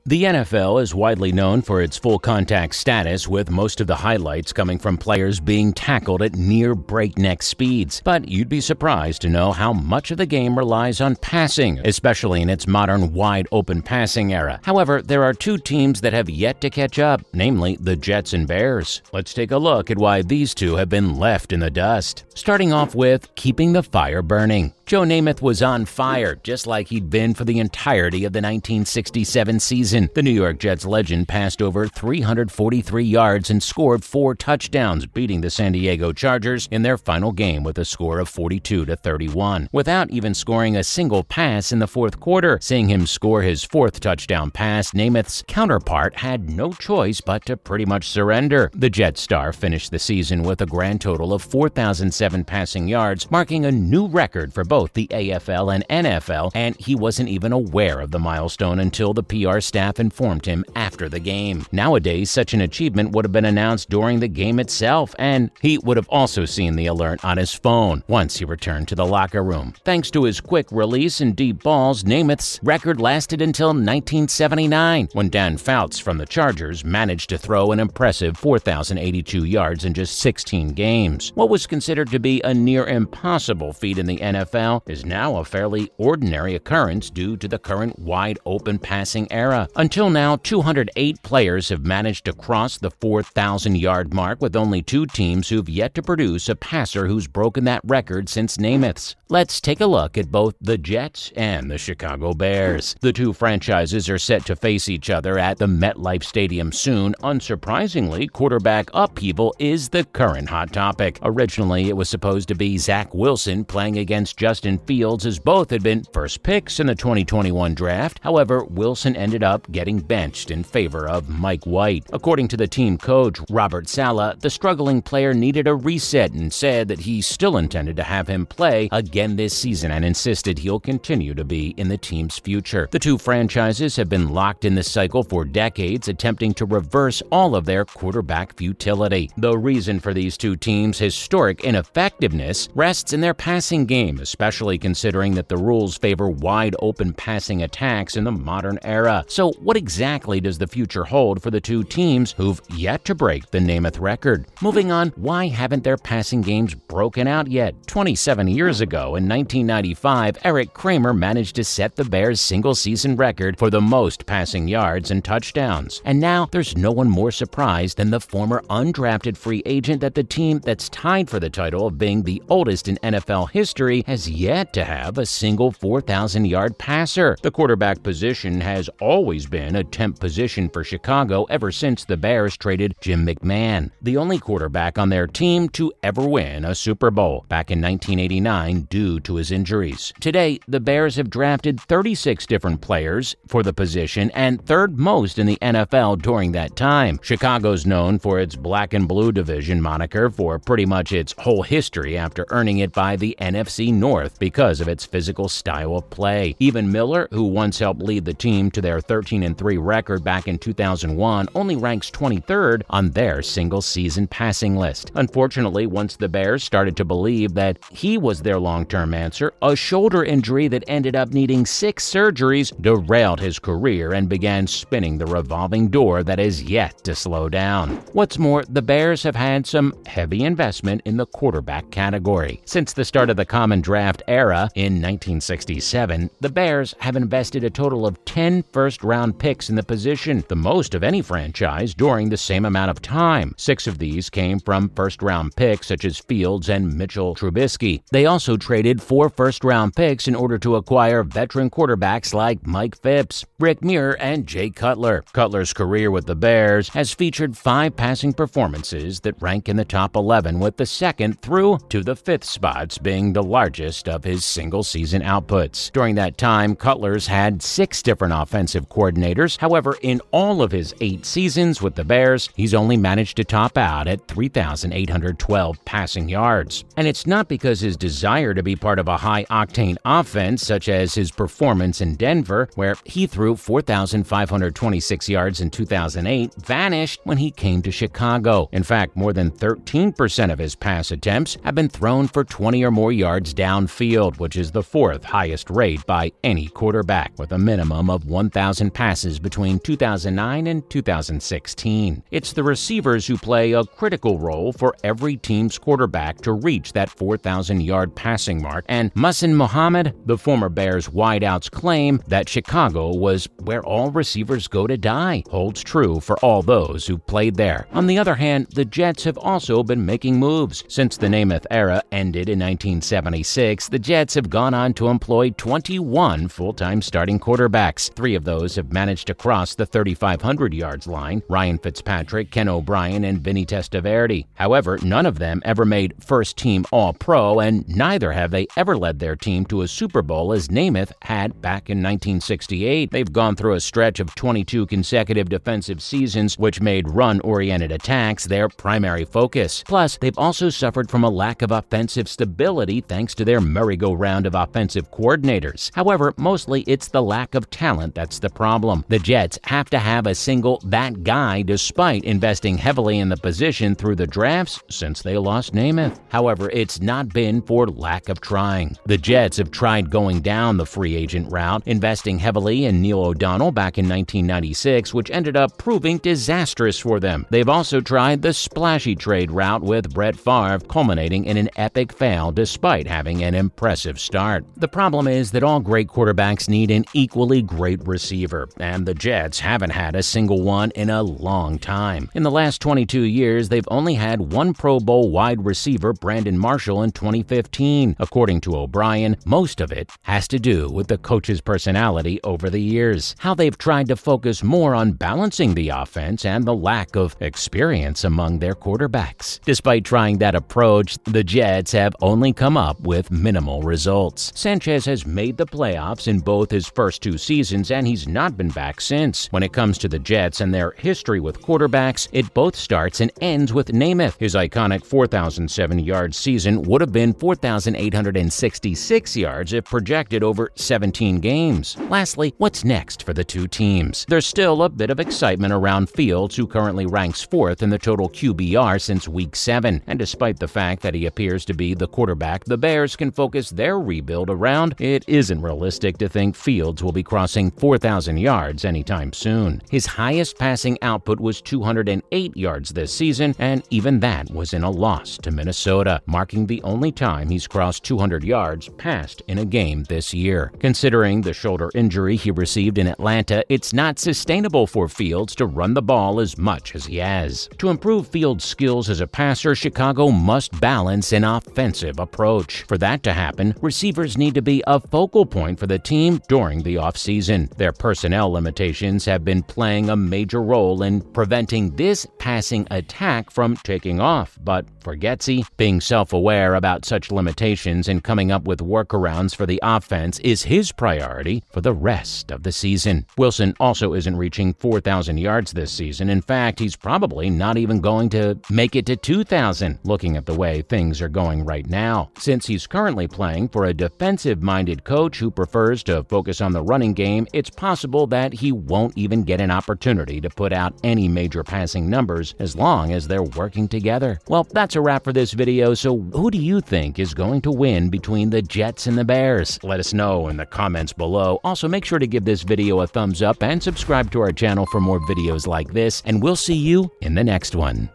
The NFL is widely known for its full contact status, with most of the highlights coming from players being tackled at near breakneck speeds. But you'd be surprised to know how much of the game relies on passing, especially in its modern wide-open passing era. However, there are two teams that have yet to catch up, namely the Jets and Bears. Let's take a look at why these two have been left in the dust. Starting off with keeping the fire burning. Joe Namath was on fire, just like he'd been for the entirety of the 1967 season. The New York Jets legend passed over 343 yards and scored 4 touchdowns, beating the San Diego Chargers in their final game with a score of 42-31, without even scoring a single pass in the fourth quarter. Seeing him score his 4th touchdown pass, Namath's counterpart had no choice but to pretty much surrender. The Jets star finished the season with a grand total of 4,007 passing yards, marking a new record for both the AFL and NFL, and he wasn't even aware of the milestone until the PR staff informed him after the game. Nowadays, such an achievement would have been announced during the game itself, and he would have also seen the alert on his phone once he returned to the locker room. Thanks to his quick release and deep balls, Namath's record lasted until 1979, when Dan Fouts from the Chargers managed to throw an impressive 4,082 yards in just 16 games. What was considered to be a near impossible feat in the NFL is now a fairly ordinary occurrence due to the current wide-open passing era. Until now, 208 players have managed to cross the 4,000-yard mark, with only 2 teams who've yet to produce a passer who's broken that record since Namath's. Let's take a look at both the Jets and the Chicago Bears. The two franchises are set to face each other at the MetLife Stadium soon. Unsurprisingly, quarterback upheaval is the current hot topic. Originally, it was supposed to be Zach Wilson playing against Justin Fields, as both had been first picks in the 2021 draft. However, Wilson ended up getting benched in favor of Mike White. According to the team coach, Robert Saleh, the struggling player needed a reset and said that he still intended to have him play again this season and insisted he'll continue to be in the team's future. The two franchises have been locked in this cycle for decades, attempting to reverse all of their quarterback futility. The reason for these two teams' historic ineffectiveness rests in their passing game, especially considering that the rules favor wide-open passing attacks in the modern era. So what exactly does the future hold for the two teams who've yet to break the Namath record? Moving on, why haven't their passing games broken out yet? 27 years ago, in 1995, Eric Kramer managed to set the Bears' single-season record for the most passing yards and touchdowns. And now, there's no one more surprised than the former undrafted free agent that the team that's tied for the title of being the oldest in NFL history has yet to have a single 4,000-yard passer. The quarterback position has always been a temp position for Chicago ever since the Bears traded Jim McMahon, the only quarterback on their team to ever win a Super Bowl back in 1989 due to his injuries. Today, the Bears have drafted 36 different players for the position, and third most in the NFL during that time. Chicago's known for its black and blue division moniker for pretty much its whole history, after earning it by the NFC North because of its physical style of play. Even Miller, who once helped lead the team to their 13-3 record back in 2001, only ranks 23rd on their single-season passing list. Unfortunately, once the Bears started to believe that he was their long-term answer, a shoulder injury that ended up needing 6 surgeries derailed his career and began spinning the revolving door that is yet to slow down. What's more, the Bears have had some heavy investment in the quarterback category. Since the start of the common draft era in 1967, the Bears have invested a total of 10 first-round picks in the position, the most of any franchise during the same amount of time. 6 of these came from first-round picks such as Fields and Mitchell Trubisky. They also traded 4 first-round picks in order to acquire veteran quarterbacks like Mike Phipps, Rick Muir, and Jay Cutler. Cutler's career with the Bears has featured 5 passing performances that rank in the top 11, with the 2nd through to the 5th spots being the largest of his single-season outputs. During that time, Cutler's had 6 different offensive coordinators. However, in all of his 8 seasons with the Bears, he's only managed to top out at 3,812 passing yards. And it's not because his desire to be part of a high-octane offense, such as his performance in Denver, where he threw 4,526 yards in 2008, vanished when he came to Chicago. In fact, more than 13% of his pass attempts have been thrown for 20 or more yards downfield. downfield, which is the fourth highest rate by any quarterback, with a minimum of 1,000 passes between 2009 and 2016. It's the receivers who play a critical role for every team's quarterback to reach that 4,000-yard passing mark, and Muhsin Muhammad, the former Bears wideout's claim that Chicago was where all receivers go to die, holds true for all those who played there. On the other hand, the Jets have also been making moves. Since the Namath era ended in 1976, the Jets have gone on to employ 21 full-time starting quarterbacks. 3 of those have managed to cross the 3,500 yards line: Ryan Fitzpatrick, Ken O'Brien, and Vinny Testaverde. However, none of them ever made first-team All-Pro, and neither have they ever led their team to a Super Bowl as Namath had back in 1968. They've gone through a stretch of 22 consecutive defensive seasons, which made run-oriented attacks their primary focus. Plus, they've also suffered from a lack of offensive stability thanks to their merry-go-round of offensive coordinators. However, mostly it's the lack of talent that's the problem. The Jets have to have a single "that guy" despite investing heavily in the position through the drafts since they lost Namath. However, it's not been for lack of trying. The Jets have tried going down the free agent route, investing heavily in Neil O'Donnell back in 1996, which ended up proving disastrous for them. They've also tried the splashy trade route with Brett Favre, culminating in an epic fail despite having an impressive start. The problem is that all great quarterbacks need an equally great receiver, and the Jets haven't had a single one in a long time. In the last 22 years, they've only had one Pro Bowl wide receiver, Brandon Marshall, in 2015. According to O'Brien, most of it has to do with the coach's personality over the years, how they've tried to focus more on balancing the offense and the lack of experience among their quarterbacks. Despite trying that approach, the Jets have only come up with minimal results. Sanchez has made the playoffs in both his first 2 seasons, and he's not been back since. When it comes to the Jets and their history with quarterbacks, it both starts and ends with Namath. His iconic 4,007-yard season would have been 4,866 yards if projected over 17 games. Lastly, what's next for the two teams? There's still a bit of excitement around Fields, who currently ranks 4th in the total QBR since Week 7, and despite the fact that he appears to be the quarterback the Bears can focus their rebuild around, it isn't realistic to think Fields will be crossing 4,000 yards anytime soon. His highest passing output was 208 yards this season, and even that was in a loss to Minnesota, marking the only time he's crossed 200 yards passed in a game this year. Considering the shoulder injury he received in Atlanta, it's not sustainable for Fields to run the ball as much as he has. To improve Fields' skills as a passer, Chicago must balance an offensive approach. For that to happen, receivers need to be a focal point for the team during the offseason. Their personnel limitations have been playing a major role in preventing this passing attack from taking off. But for Getsy, being self-aware about such limitations and coming up with workarounds for the offense is his priority for the rest of the season. Wilson also isn't reaching 4,000 yards this season. In fact, he's probably not even going to make it to 2,000, looking at the way things are going right now. Since he's currently playing for a defensive-minded coach who prefers to focus on the running game, it's possible that he won't even get an opportunity to put out any major passing numbers as long as they're working together. Well, that's a wrap for this video, so who do you think is going to win between the Jets and the Bears? Let us know in the comments below. Also, make sure to give this video a thumbs up and subscribe to our channel for more videos like this, and we'll see you in the next one.